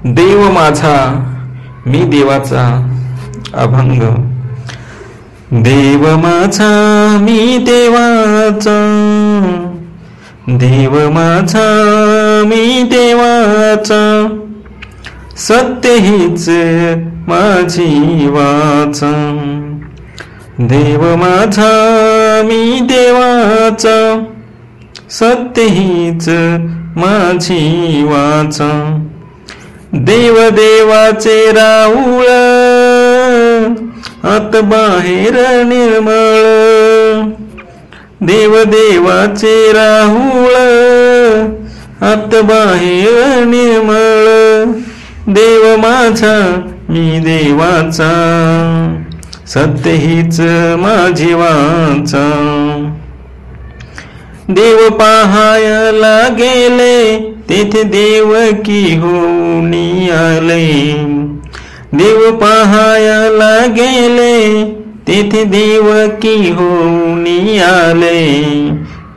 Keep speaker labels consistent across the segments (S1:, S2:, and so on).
S1: देव माझा मी देवाचा अभंग। देव माझा मी देवाचा, देव माझा मी देवाचा, सत्य हीच माझी वाचा। देव माझा मी देवाचा, सत्य हीच माझी वाचा। देव देवाचे राऊळ, आत बाहेर निर्मळ। देव देवाचे राऊळ, आत बाहेर निर्मळ। देव माझा मी देवाचा, सत्य हीच माझी वाचा। देव पाहायला गेले, तेथे देवकी होऊन आले। देव पाहायला गेले, तेथे देवकी होऊन आले।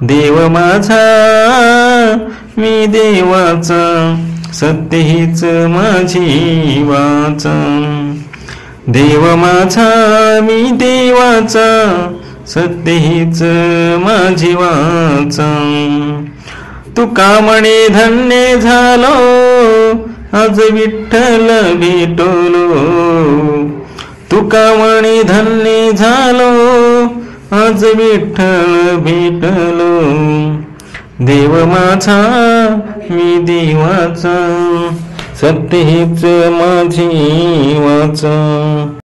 S1: देव माझा मी देवाचा, सत्य हीच माझी वाचा। देव माझा मी देवाचा, सत्य हीच माझी वाचा। तुका म्हणे धन्य झालो, आज विठ्ठल भेटलो। तुका म्हणे धन्य झालो, आज विठ्ठल भेटलो। देव माझा मी देवाचा, सत्य हीच माझी वाचा।